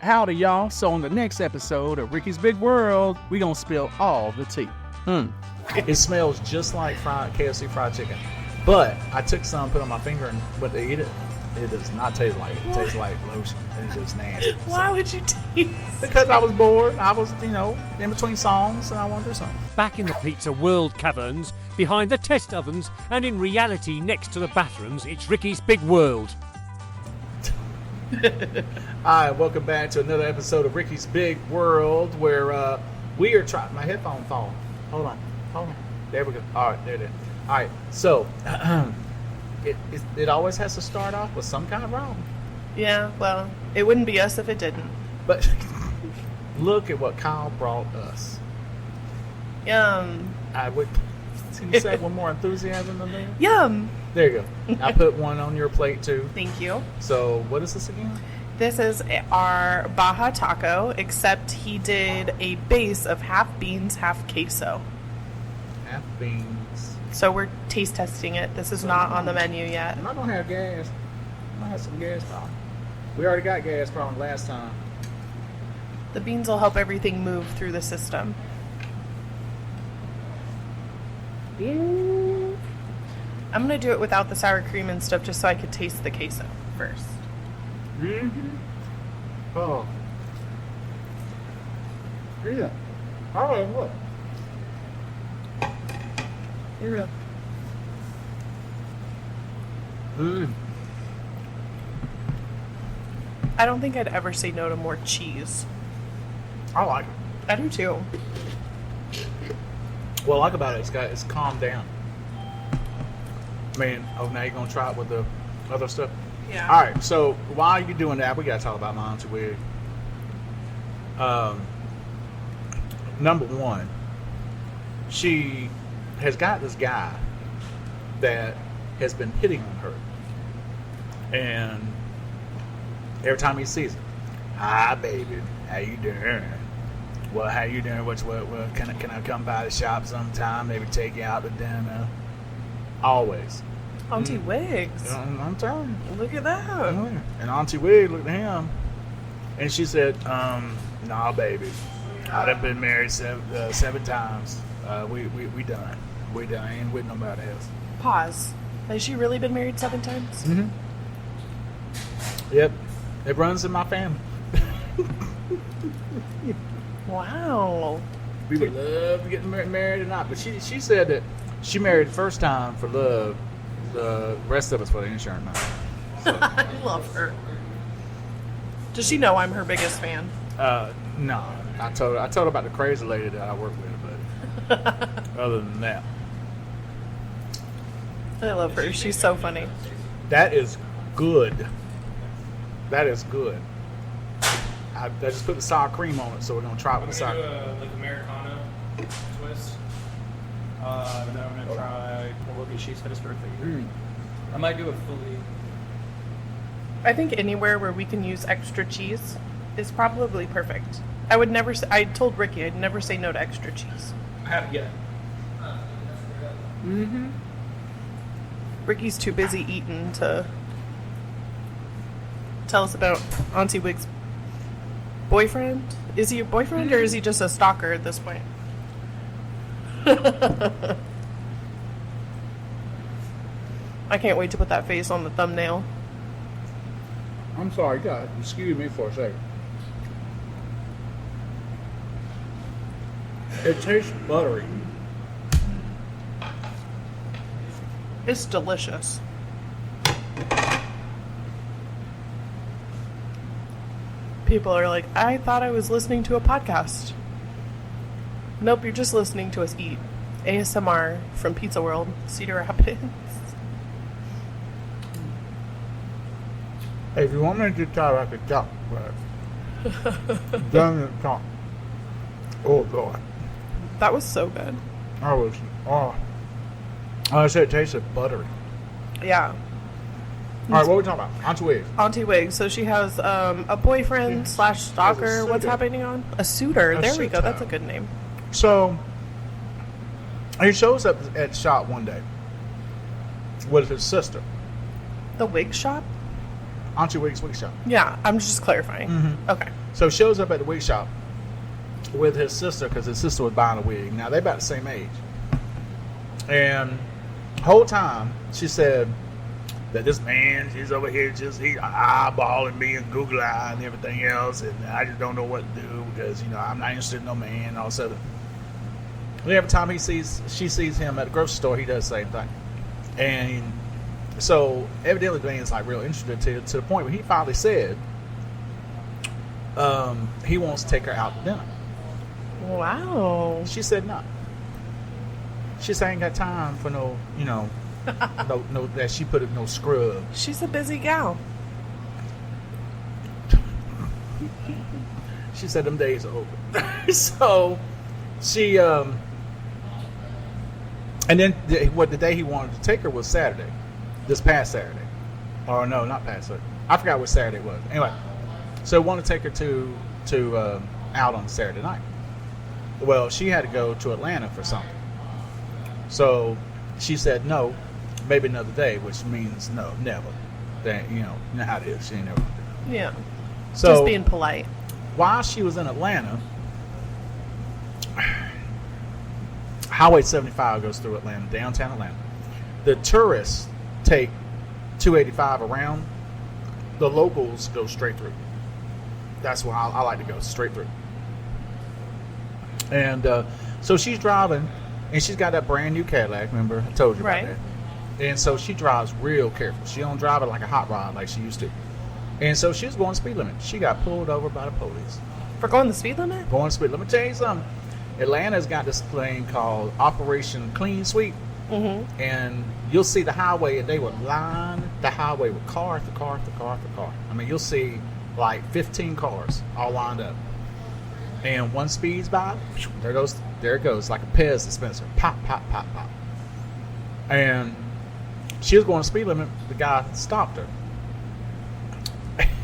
Howdy, y'all. So on the next episode of Ricky's Big World, we gonna spill all the tea. It smells just like KFC fried chicken. But I took some, put on my finger, and went to eat it. It does not taste like it. It tastes like lotion. It's just nasty. Why would you taste? Because I was bored. I was, in between songs, and I wanted to do something. Back in the pizza world caverns, behind the test ovens, and in reality next to the bathrooms, it's Ricky's Big World. Hi, welcome back to another episode of Ricky's Big World, where we are trying. My headphone fall. Hold on. There we go. All right, there it is. All right, so it always has to start off with some kind of wrong. Yeah, well, it wouldn't be us if it didn't. But look at what Kyle brought us. Yum. I would say with more enthusiasm than that. Yum. There you go. I put one on your plate too. Thank you. So what is this again? This is our Baja taco, except he did a base of half beans, half queso. Half beans. So we're taste testing it. This is not on the menu yet. I'm not gonna have gas. I'm gonna have some gas problem. We already got gas problem last time. The beans will help everything move through the system. I'm going to do it without the sour cream and stuff just so I could taste the queso first. Mm-hmm. Oh. Yeah. Oh, look. Yeah. I don't think I'd ever say no to more cheese. I like it. I do too. What I like about it, it's calmed down. I mean, now you're gonna try it with the other stuff. Yeah. All right. So while you're doing that, we gotta talk about my Auntie Wig. Number one, she has got this guy that has been hitting on her, and every time he sees her, hi baby, how you doing? Well, how you doing? What? Can I come by the shop sometime? Maybe take you out to dinner. Always. Auntie Wigs. I'm telling you. Look at that. And Auntie Wig looked at him, and she said, "Nah, baby, I done been married seven times. We done. We done. I ain't with nobody else." Pause. Has she really been married 7 times? Mm-hmm. Yep. It runs in my family. Wow. We would love to get married or not, but she said that she married the first time for love, the rest of us for the insurance money. So, I love her. Does she know I'm her biggest fan? no. I told her about the crazy lady that I work with, but other than that. I love her. She's so funny. That is good. That is good. I just put the sour cream on it, so we're going to try it with the sour cream. Like Americano twist. Then I'm going to try Milwaukee She's Fittest Birthday. I might do a fully. I think anywhere where we can use extra cheese is probably perfect. I would never say, I told Ricky I'd never say no to extra cheese. I haven't yet. Mm-hmm. Ricky's too busy eating to tell us about Auntie Wig's boyfriend. Is he a boyfriend or is he just a stalker at this point? I can't wait to put that face on the thumbnail. I'm sorry, guys. Excuse me for a second. It tastes buttery. It's delicious. People are like, I thought I was listening to a podcast. Nope, you're just listening to us eat. ASMR from Pizza World, Cedar Rapids. Hey, if you want me to talk, I could talk, but don't talk. Oh, Lord. That was so good. I said it tasted buttery. Yeah. All right, what are we talking about? Auntie Wigs. Auntie Wigs. So she has a boyfriend slash stalker. What's happening on? A suitor. There we go. That's a good name. So, he shows up at shop one day with his sister. The wig shop? Auntie Wigs wig shop. Yeah, I'm just clarifying. Mm-hmm. Okay. So shows up at the wig shop with his sister because his sister was buying a wig. Now, they're about the same age. And whole time, she said that this man, he's over here he's eyeballing me and Google Eye and everything else, and I just don't know what to do because, I'm not interested in no man and all of a sudden. Every time she sees him at the grocery store, he does the same thing. And so evidently the man's like real interested to the point where he finally said he wants to take her out to dinner. Wow. She said no. She said I ain't got time for no, no, that she put it no scrub. She's a busy gal. She said them days are over. So she and then the day he wanted to take her was Saturday. This past Saturday. Or no, not past Saturday. I forgot what Saturday it was. Anyway, so wanted to take her to out on Saturday night. Well, she had to go to Atlanta for something. So she said no, maybe another day, which means no, never. That you know how it is. She ain't never. Yeah. So Just being polite. While she was in Atlanta, Highway 75 goes through Atlanta, downtown Atlanta. The tourists take 285 around. The locals go straight through. That's why I like to go straight through. And so she's driving, and she's got that brand new Cadillac. Remember, I told you about that. And so she drives real careful. She don't drive it like a hot rod like she used to. And so she was going speed limit. She got pulled over by the police. For going the speed limit? Going speed. Let me tell you something. Atlanta's got this thing called Operation Clean Sweep. Mm-hmm. And you'll see the highway, and they would line the highway with car after car after car after car. I mean, you'll see like 15 cars all lined up. And one speeds by, there it goes, like a Pez dispenser. Pop, pop, pop, pop. And she was going speed limit. The guy stopped her.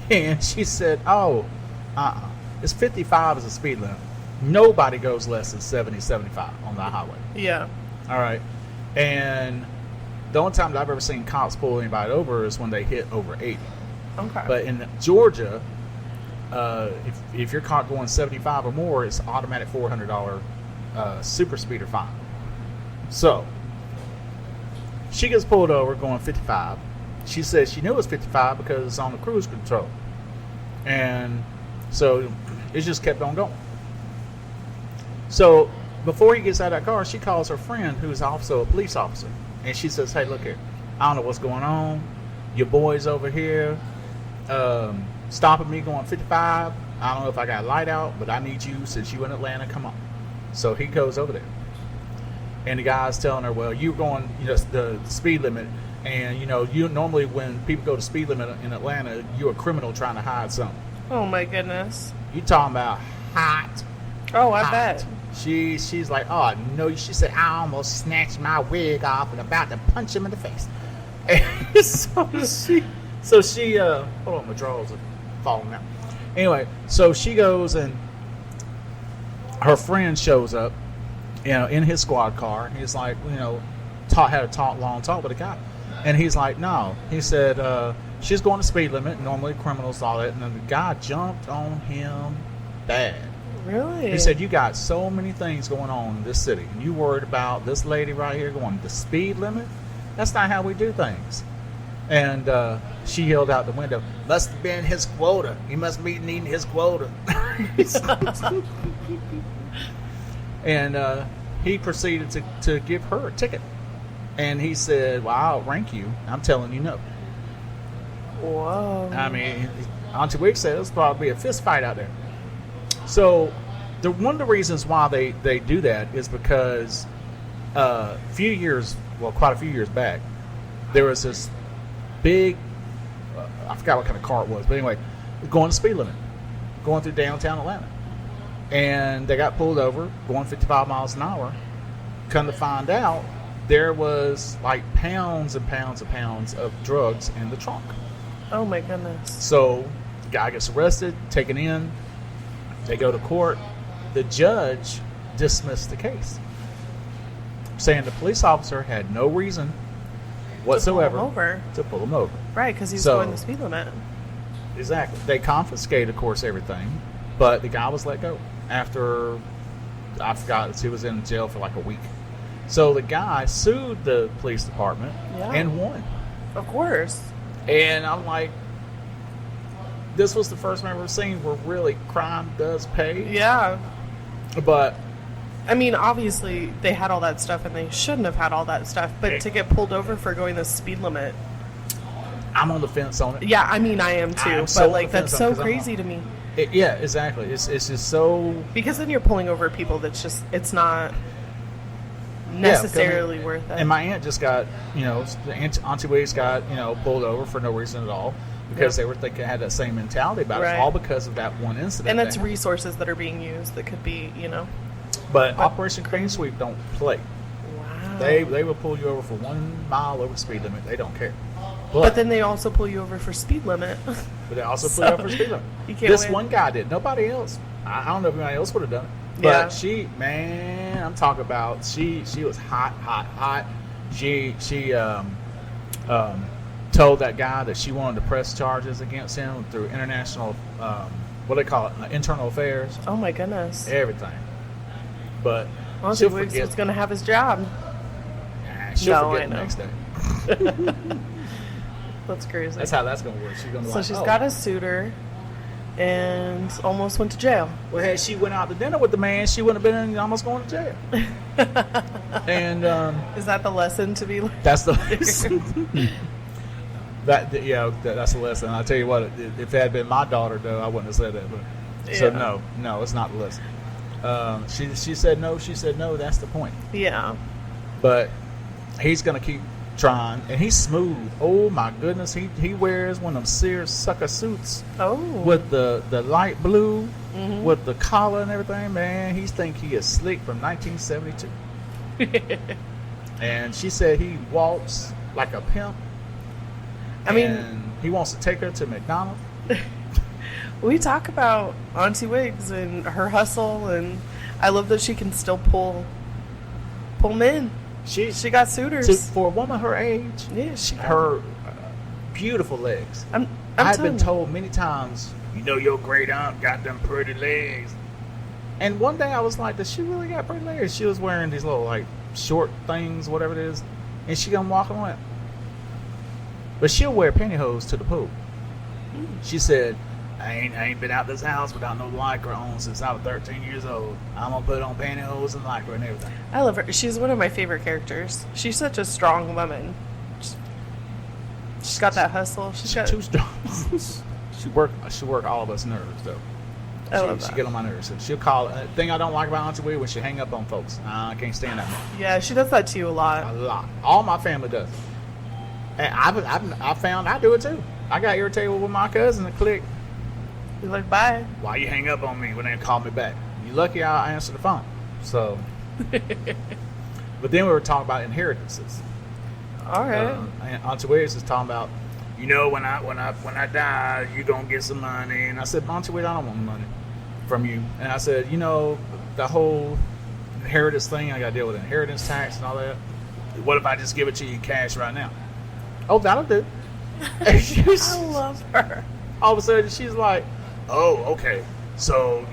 And she said, it's 55 as a speed limit. Nobody goes less than 70, 75 on the highway. Yeah. All right. And the only time that I've ever seen cops pull anybody over is when they hit over 80. Okay. But in Georgia, if you're caught going 75 or more, it's automatic $400 super speeder fine. So she gets pulled over going 55. She says she knew it was 55 because it's on the cruise control. And so it just kept on going. So before he gets out of that car, she calls her friend, who's also a police officer. And she says, hey, look here. I don't know what's going on. Your boy's over here stopping me going 55. I don't know if I got a light out, but I need you, since you in Atlanta, come on. So he goes over there. And the guy's telling her, well, you're going the speed limit. And, you normally when people go to speed limit in Atlanta, you're a criminal trying to hide something. Oh, my goodness. You talking about hot. Oh, I hot. bet. She's like, oh, no. She said, I almost snatched my wig off and about to punch him in the face. And so she, hold on, my drawers are falling out. Anyway, so she goes and her friend shows up, in his squad car. He's like, had a long talk with the guy. And he's like, no. He said, she's going to speed limit. Normally criminals, all that. And then the guy jumped on him bad. Really? He said, you got so many things going on in this city. And you worried about this lady right here going the speed limit? That's not how we do things. And she yelled out the window, must have been his quota. He must be needing his quota. And he proceeded to give her a ticket. And he said, well, I'll rank you. I'm telling you no. Whoa. I mean, Auntie Wigs said it's probably a fist fight out there. So one of the reasons why they do that is because quite a few years back, there was this big, I forgot what kind of car it was, but anyway, going the speed limit, going through downtown Atlanta. And they got pulled over, going 55 miles an hour. Come to find out, there was like pounds and pounds and pounds of drugs in the trunk. Oh, my goodness. So the guy gets arrested, taken in. They go to court. The judge dismissed the case, saying the police officer had no reason whatsoever to pull him over. Right, because he's So- going the speed limit. Exactly. They confiscate, of course, everything. But the guy was let go after, I forgot, he was in jail for like a week. So the guy sued the police department and won. Of course. And I'm like, this was the first time I've ever seen where really crime does pay. Yeah. But I mean, obviously, they had all that stuff, and they shouldn't have had all that stuff. But to get pulled over for going the speed limit, I'm on the fence on it. yeah, I mean, I am too. But like, that's so crazy to me. Yeah, exactly. It's just so. Because then you're pulling over people that's just, it's not necessarily worth it. And my aunt just got, Auntie Wigs got, pulled over for no reason at all because they were thinking, had that same mentality about it, all because of that one incident. And that's resources that are being used that could be, But Operation Clean Sweep don't play. Wow. They will pull you over for 1 mile over speed limit. They don't care. But then they also pull you over for speed limit. But they also pull you over for speed limit. You can't This win. one guy did. Nobody else. I don't know if anybody else would have done it. But I'm talking about, she was hot. She told that guy that she wanted to press charges against him through international, what do they call it, internal affairs. Oh my goodness. Everything. But Auntie Wigs was going to have his job. She'll forget the next day. That's crazy. That's how that's going to work. She's going to she's got a suitor and almost went to jail. Well, had she went out to dinner with the man, she wouldn't have been almost going to jail. And is that the lesson to be learned? That's the lesson. That's the lesson. I'll tell you what, if it had been my daughter, though, I wouldn't have said that. But so no, it's not the lesson. She said no. She said no. That's the point. Yeah. But he's gonna keep trying, and he's smooth. Oh my goodness, he wears one of them Sears sucker suits. Oh. With the light blue, with the collar and everything. Man, he think he is slick from 1972. And she said he walks like a pimp. I mean, he wants to take her to McDonald's. We talk about Auntie Wigs and her hustle, and I love that she can still pull men. She got suitors. For a woman her age, her beautiful legs. I've been told many times, your great aunt got them pretty legs. And one day I was like, does she really got pretty legs? She was wearing these little like short things, whatever it is, and she gonna walk around. But she'll wear pantyhose to the pool. She said, I ain't been out this house without no lycra on since I was 13 years old. I'm going to put on pantyhose and lycra and everything. I love her. She's one of my favorite characters. She's such a strong woman. She's got that hustle. She's too strong. She work all of us nerves, though. I love that. She get on my nerves. So she'll call. The thing I don't like about Auntie Wig when she hang up on folks. I can't stand that. Yeah, she does that to you a lot. A lot. All my family does. And I found I do it too. I got irritated with my cousin and click. You're like, bye. Why you hang up on me when they call me back? You lucky I answer the phone. So, but then we were talking about inheritances. All right. And Auntie Wigs is talking about, when I die, you gonna get some money. And I said, Auntie Wigs, I don't want money from you. And I said, the whole inheritance thing, I got to deal with inheritance tax and all that. What if I just give it to you in cash right now? Oh, that'll do. I love her. All of a sudden, she's like, oh, okay. So,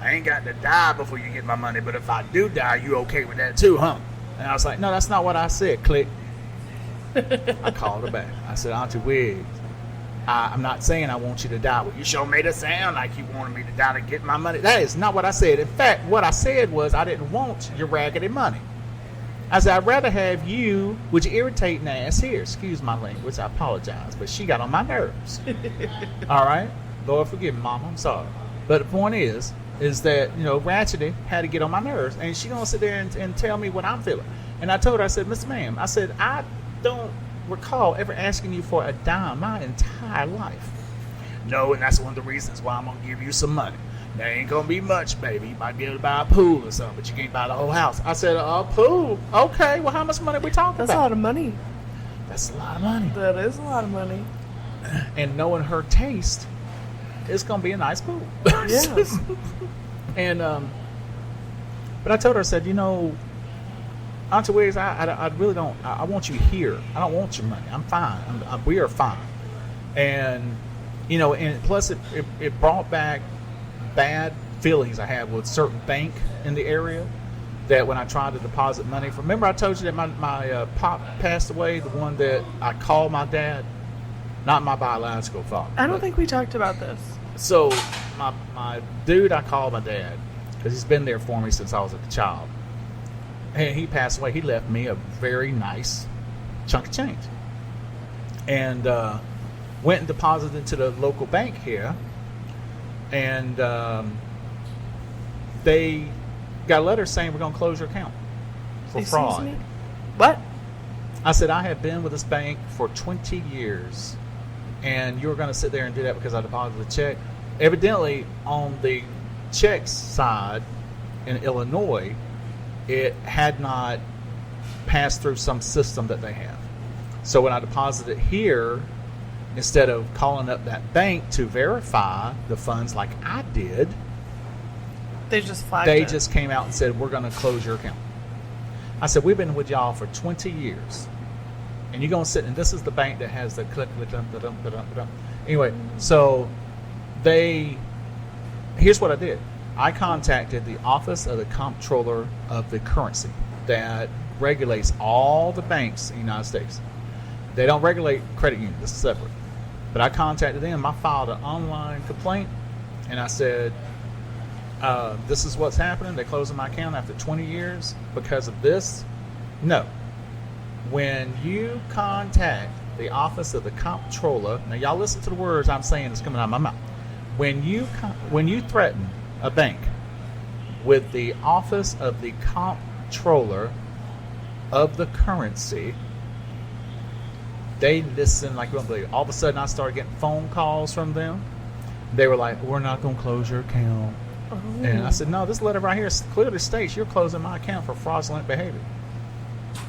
I ain't got to die before you get my money, but if I do die, you okay with that too, huh? And I was like, no, that's not what I said. Click. I called her back. I said, Auntie Wigs, I'm not saying I want you to die. Well, you sure made it sound like you wanted me to die to get my money. That is not what I said. In fact, what I said was I didn't want your raggedy money. I said, I'd rather have you with your irritating ass here. Excuse my language. I apologize. But she got on my nerves. All right? Lord forgive me, Mama. I'm sorry. But the point is that, Ratchety had to get on my nerves. And she going to sit there and tell me what I'm feeling. And I told her, I said, Miss Ma'am, I said, I don't recall ever asking you for a dime my entire life. No, and that's one of the reasons why I'm going to give you some money. There ain't going to be much, baby. You might be able to buy a pool or something, but you can't buy the whole house. I said, a pool? Okay, well, how much money are we talking That's about? a lot of money. That's a lot of money. That is a lot of money. And knowing her taste, it's going to be a nice pool. Yeah. And, but I told her, I said, Auntie Wigs, I really don't, I want you here. I don't want your money. I'm fine. We are fine. And, and plus it brought back bad feelings I had with certain bank in the area that when I tried to deposit money from, remember I told you that my pop passed away, the one that I called my dad, not my biological father. I don't think we talked about this. So my dude, I called my dad because he's been there for me since I was a child. And he passed away. He left me a very nice chunk of change. And went and deposited into the local bank here. And they got a letter saying we're going to close your account for Excuse fraud. me? What? I said, I have been with this bank for 20 years. And you're going to sit there and do that because I deposited a check. Evidently, on the checks side in Illinois, it had not passed through some system that they have. So when I deposited here, instead of calling up that bank to verify the funds like I did, They just flagged they it. just came out and said, we're going to close your account. I said, we've been with y'all for 20 years. And you're going to sit, and this is the bank that has the click. Anyway, so here's what I did. I contacted the Office of the Comptroller of the Currency that regulates all the banks in the United States. They don't regulate credit unions. This is separate. But I contacted them. I filed an online complaint, and I said, this is what's happening. They're closing my account after 20 years because of this. No. When you contact the Office of the Comptroller, now y'all listen to the words I'm saying that's coming out of my mouth. When you threaten a bank with the Office of the Comptroller of the Currency, they listen like you won't believe. All of a sudden, I started getting phone calls from them. They were like, "We're not going to close your account." Oh. And I said, "No, this letter right here clearly states you're closing my account for fraudulent behavior."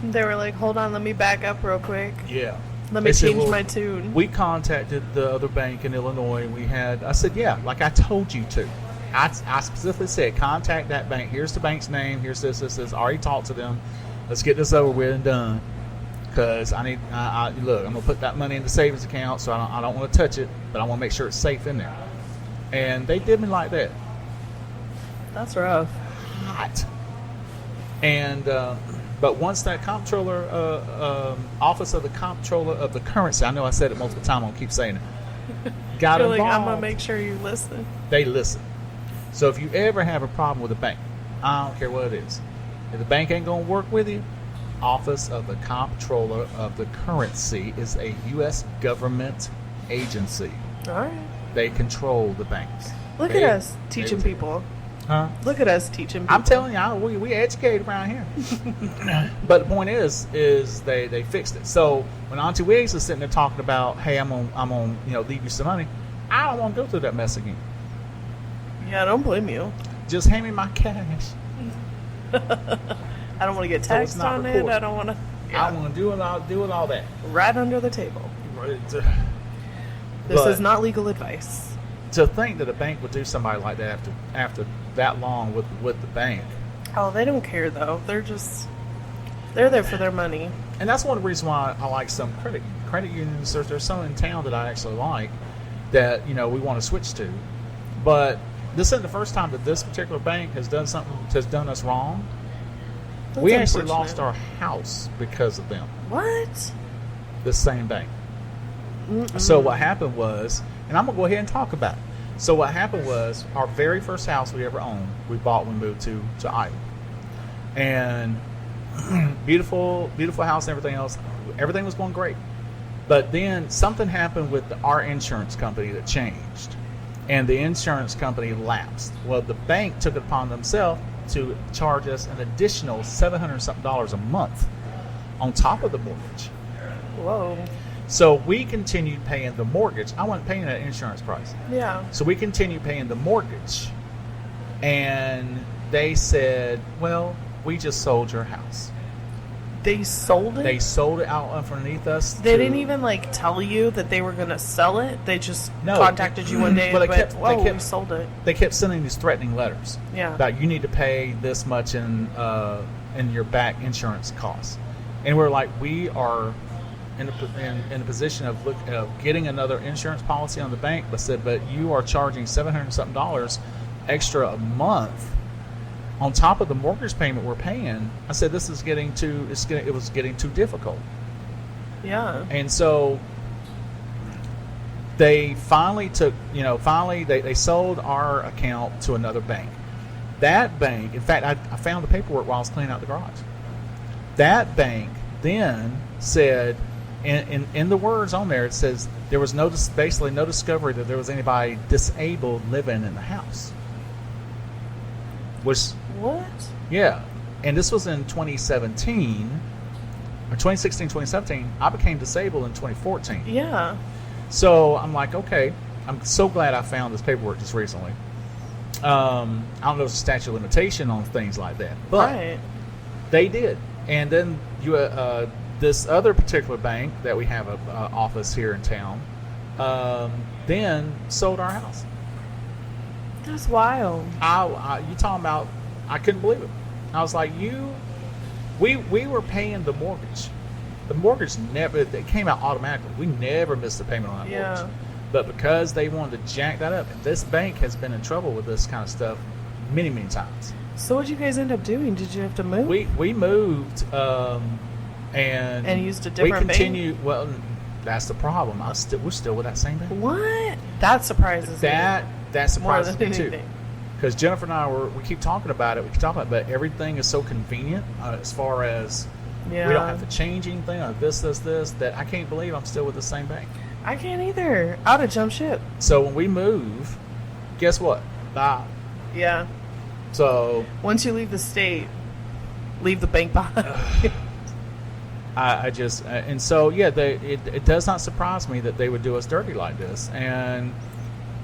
They were like, hold on, let me back up real quick. Yeah. Let me They said, change "Well, my tune. We contacted the other bank in Illinois. I said, yeah, like I told you to. I specifically said, contact that bank. Here's the bank's name. Here's this. I already talked to them. Let's get this over with and done. Because look, I'm going to put that money in the savings account, so I don't want to touch it, but I want to make sure it's safe in there. And they did me like that. That's rough. Hot. And but once that comptroller, Office of the Comptroller of the Currency, I know I said it multiple times, I'm going to keep saying it, got You're like, involved. I'm going to make sure you listen. They listen. So if you ever have a problem with a bank, I don't care what it is. If the bank ain't going to work with you, Office of the Comptroller of the Currency is a U.S. government agency. All right. They control the banks. Look They- at us they- teaching people. Huh? Look at us teaching people. I'm telling you, we educated around here. But the point is they fixed it. So when Auntie Wigs is sitting there talking about, hey, I'm on leave you some money, I don't want to go through that mess again. Yeah, I don't blame you. Just hand me my cash. I don't want to get So it's taxed not on it. recorded. I don't want to. I want to do it all that. Right under the table. This But is not legal advice. to think that a bank would do somebody like that after that long with the bank. Oh, they don't care though. They're there for their money. And that's one of the reasons why I like some credit unions. There's some in town that I actually like that we want to switch to. But this isn't the first time that this particular bank has done us wrong. That's We actually lost unfortunate. our house because of them. What? This same bank. So what happened was, and I'm gonna go ahead and talk about it. So what happened was, our very first house we ever owned, we bought when we moved to Iowa, and beautiful house and everything else. Everything was going great, but then something happened with our insurance company that changed, and the insurance company lapsed. Well, the bank took it upon themselves to charge us an additional $700 something a month on top of the mortgage. Whoa. So we continued paying the mortgage. I wasn't paying that insurance price. Yeah. So we continued paying the mortgage. And they said, well, we just sold your house. They sold it? They sold it out underneath us. They didn't even tell you that they were going to sell it. They just No. contacted you one day Well, and they went, kept- whoa, they kept- we sold it. They kept sending these threatening letters. Yeah. About you need to pay this much in your back insurance costs. And we're like, we are in a position of getting another insurance policy on the bank, but you are charging $700 something extra a month on top of the mortgage payment we're paying. I said, this is it was getting too difficult. Yeah. And so they finally they sold our account to another bank. That bank, in fact, I found the paperwork while I was cleaning out the garage. That bank then said, in the words on there, it says there was basically no discovery that there was anybody disabled living in the house. What? Yeah. And this was in 2017, or 2016, 2017. I became disabled in 2014. Yeah. So I'm like, okay, I'm so glad I found this paperwork just recently. I don't know if there's a statute of limitation on things like that, but they did. And then this other particular bank that we have an office here in town, then sold our house. That's wild. You talking about? I couldn't believe it. I was like, we were paying the mortgage. The mortgage it came out automatically. We never missed a payment on that mortgage. But because they wanted to jack that up, and this bank has been in trouble with this kind of stuff many, many times. So what did you guys end up doing? Did you have to move? We moved, and used a different bank? continued. Well, that's the problem. We're still with that same bank. What? That surprises me. That surprises me too. Anything. Because Jennifer and I we keep talking about it. But everything is so convenient as far as we don't have to change anything on this, that I can't believe I'm still with the same bank. I can't either. I'd have jumped ship. So when we move, guess what? Bye. Yeah. So once you leave the state, leave the bank behind. I just and so yeah, it does not surprise me that they would do us dirty like this. And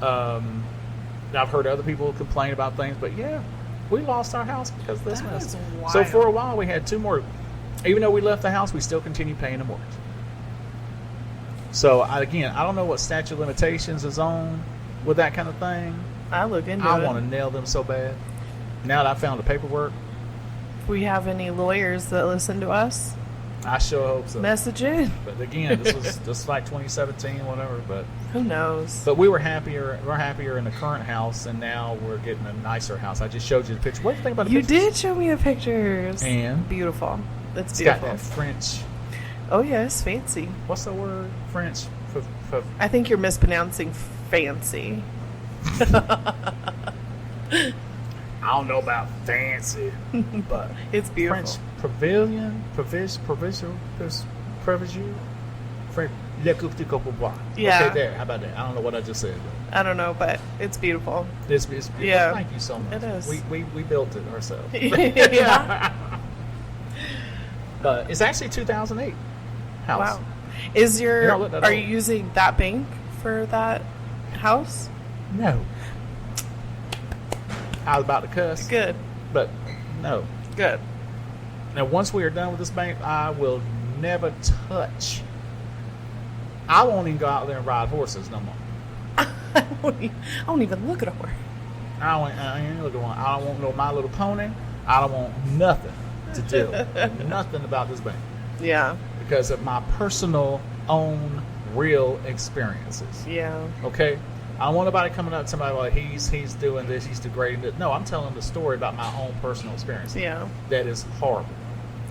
I've heard other people complain about things, but yeah, we lost our house because of this That mess. is wild. So for a while we had 2 more. Even though we left the house, we still continued paying the mortgage. So I don't know what statute of limitations is on with that kind of thing. I look into I it. want to nail them so bad. Now that I found the paperwork, If we have any lawyers that listen to us, I sure hope so. message in. But again, this was like 2017, whatever. But Who knows? we were happier. We're happier in the current house, and now we're getting a nicer house. I just showed you the picture. What do you think about the You pictures? did show me the pictures. And? Beautiful. That's It's beautiful. got that French. Oh yes, fancy. What's the word? French. I think you're mispronouncing fancy. I don't know about fancy, but It's beautiful. French pavilion, provincial, Le Coupe du Copobois. Yeah. Okay, there. How about that? I don't know what I just said. I don't know, but it's beautiful. It's beautiful. Yeah. Thank you so much. It is. We built it ourselves. Yeah. But it's actually 2008 house. Wow. Is You don't look that are old. you using that bank for that house? No. I was about to cuss. Good. But no. Good. Now, once we are done with this bank, I will never touch. I won't even go out there and ride horses no more. I won't even look at a horse. I ain't looking at one. I don't want no My Little Pony. I don't want nothing to do. Nothing about this bank. Yeah. Because of my personal own real experiences. Yeah. Okay? I don't want nobody coming up to somebody like he's doing this, he's degrading it. No, I'm telling the story about my own personal experience. Yeah. That is horrible.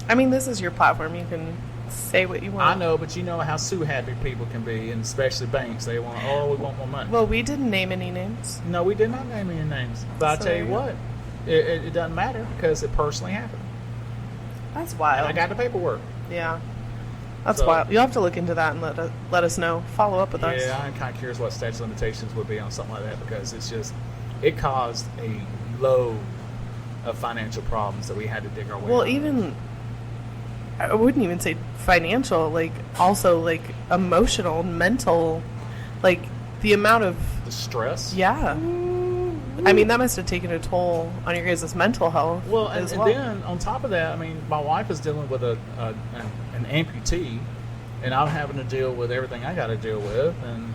I mean, this is your platform. You can say what you want. I know, but you know how sue happy people can be, and especially banks. They want, we want more money. Well, we didn't name any names. No, we did not name any names. But I So tell you there you what, it doesn't matter because it personally happened. That's And wild. I got the paperwork. Yeah. That's So- wild. You'll have to look into that and let us know. Follow up with us. Yeah, I'm kind of curious what statute of limitations would be on something like that because it caused a load of financial problems that we had to dig our way Well, out. even I wouldn't even say financial, like also like emotional, mental, like the amount of The stress. yeah. I mean, that must have taken a toll on your guys' mental health. Well, and, as and well. then on top of that, I mean, my wife is dealing with an amputee, and I'm having to deal with everything I got to deal with, and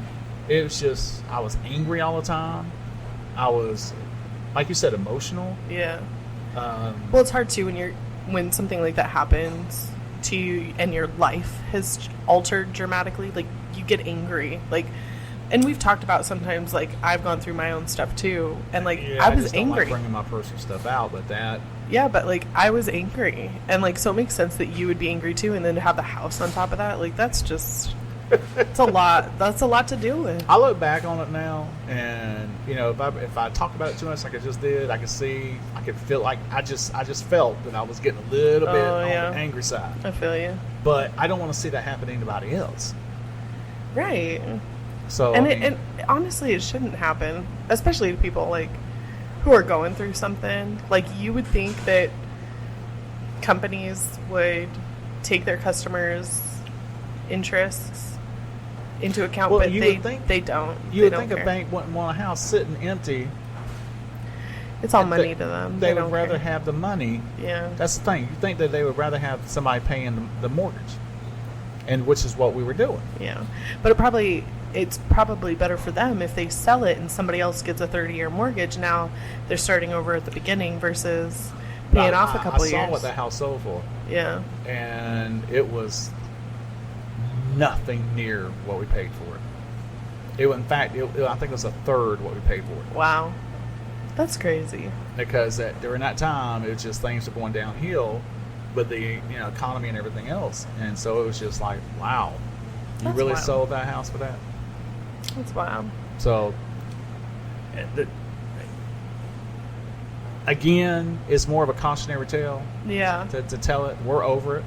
it was just I was angry all the time. I was, like you said, emotional. Yeah. Well, it's hard too when something like that happens to you and your life has altered dramatically. Like you get angry. Like And we've talked about sometimes, like, I've gone through my own stuff too, and like Yeah, I was just don't angry. like bringing my personal stuff out, but that. Yeah, but like I was angry, and like so it makes sense that you would be angry too, and then to have the house on top of that, like that's just it's a lot. That's a lot to deal with. I look back on it now, and you know, if I talk about it too much, like I just did, I could feel like I just felt that I was getting a little bit on the angry side. I feel you. But I don't want to see that happen to anybody else. Right. So And I mean, and honestly, it shouldn't happen, especially to people like who are going through something. Like you would think that companies would take their customers' interests into account, Well, but you would think- they don't. you They would don't think a care. bank wouldn't want a house sitting empty. It's all They- money to them. They don't would rather care. have the money. Yeah. That's the thing. You think that they would rather have somebody paying the mortgage, and which is what we were doing. Yeah, but it's probably better for them if they sell it and somebody else gets a 30-year mortgage. Now they're starting over at the beginning versus paying off a couple I saw years. what that house sold for, Yeah, and it was nothing near what we paid for it. In fact, I think it was a third what we paid for it. wow, that's crazy. Because during that time, it was just things were going downhill with the economy and everything else, and so it was just like, wow, you That's really wild. sold that house for that? That's wild. So, again, it's more of a cautionary tale Yeah, to tell it. We're over it,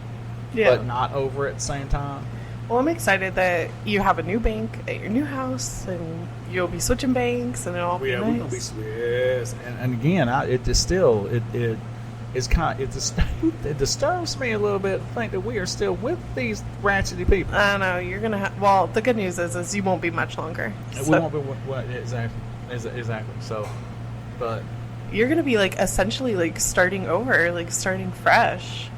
yeah. but not over it at the same time. Well, I'm excited that you have a new bank at your new house, and you'll be switching banks, and it'll all be Yeah, nice. we're gonna be yes, and again, it disturbs me a little bit to think that we are still with these ratchety people. I know you're gonna have. Well, the good news is you won't be much longer. And So we won't be what exactly. So, but you're gonna be like essentially like starting over, like starting fresh.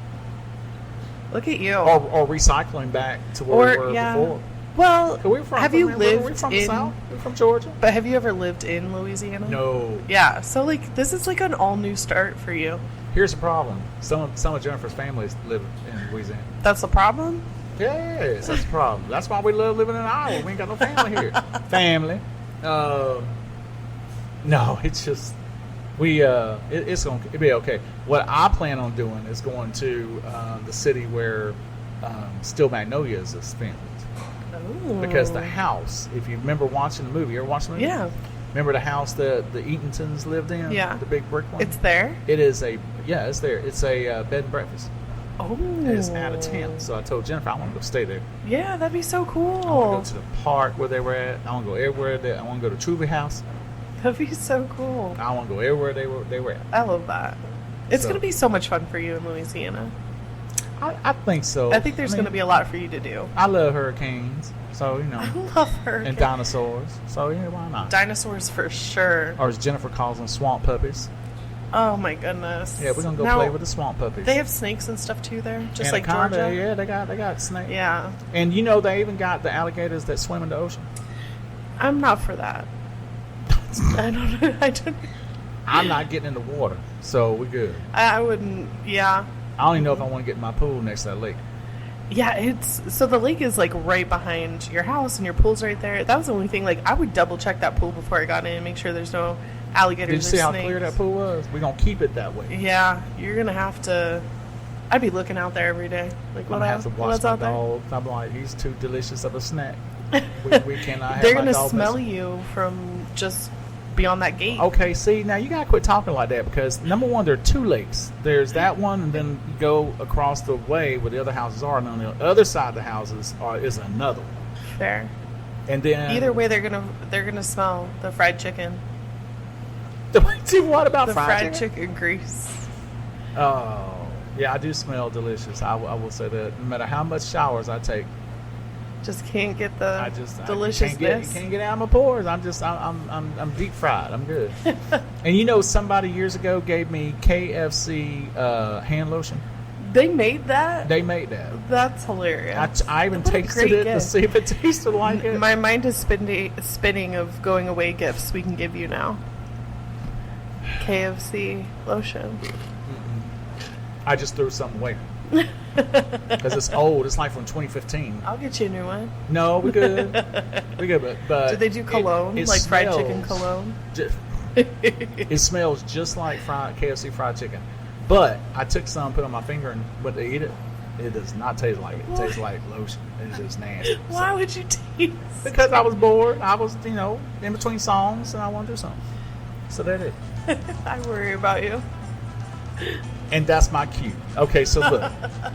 Look at you. or recycling back to where we were before. Well, 'Cause we were from, have you we're lived from the in? South? We're from Georgia. But have you ever lived in Louisiana? No. Yeah. So like this is like an all new start for you. Here's the problem. Some of Jennifer's families live in Louisiana. That's the problem. Yes, that's the problem. That's why we love living in Iowa. We ain't got no family here. Family. No, it's just it'll be okay. What I plan on doing is going to the city where Still Magnolias is filmed. Ooh. Because the house, if you remember watching the movie, you ever watched the movie? Yeah. Remember the house the Eatontons lived in? Yeah. The big brick one? It's there. It is it's there. It's a bed and breakfast. Oh. It's out of 10. So I told Jennifer I want to go stay there. Yeah, that'd be so cool. I want to go to the park where they were at. I want to go everywhere. I want to go to Truby House. That'd be so cool. I want to go everywhere they were at. I love that. It's So- gonna be so much fun for you in Louisiana. I think so. I think there's gonna be a lot for you to do. I love hurricanes. So, I love her. and dinosaurs. So, yeah, why not? Dinosaurs for sure. Or as Jennifer calls them, swamp puppies. Oh my goodness. Yeah, we're going to go Now, play with the swamp puppies. They have snakes and stuff too there, just like Anaconda, Georgia. Yeah, they got snakes. Yeah. And they even got the alligators that swim in the ocean. I'm not for that. I don't know. I'm not getting in the water, so we're good. I wouldn't. Yeah. I don't even know if I want to get in my pool next to that lake. Yeah, so the lake is like right behind your house and your pool's right there. That was the only thing. Like I would double check that pool before I got in and make sure there's no alligators. Did you see or how snakes. clear that pool was? We're going to keep it that way. Yeah, you're gonna have to. I'd be looking out there every day. Like I'm going to have to watch what's my out there? dog. I'm like, he's too delicious of a snack. We cannot have They're my gonna dog smell messing. you from just beyond that gate. Okay, see, now you got to quit talking like that because, number one, there are two lakes. There's that one, and then you go across the way where the other houses are, and on the other side of the houses is another one. Fair. And then... Either way, they're gonna smell the fried chicken. What about The fried chicken grease. Oh, yeah, I do smell delicious. I will say that. No matter how much showers I take, Just can't get the I deliciousness. can't get out of my pores. I'm deep fried. I'm good. And somebody years ago gave me KFC hand lotion. They made that. They made that. That's hilarious. I even What a tasted great it to gift. see if it tasted like it. My mind is spinning of going away gifts we can give you now. KFC lotion. I just threw something away. because it's old. It's like from 2015. I'll get you a new one. No, we good. We good, but Do they do cologne, it like fried chicken smells cologne? It smells just like KFC fried chicken. But I took some, put it on my finger, and went to eat it. It does not taste like it. It tastes like lotion. It's just nasty. Why would you taste? Because I was bored. I was, in between songs, and I want to do something. So that it. I worry about you. And that's my cue. Okay, so look.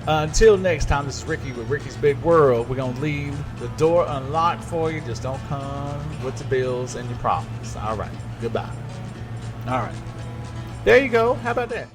Until next time, this is Ricky with Ricky's Big World. We're going to leave the door unlocked for you. Just don't come with the bills and your problems. All right. Goodbye. All right. There you go. How about that?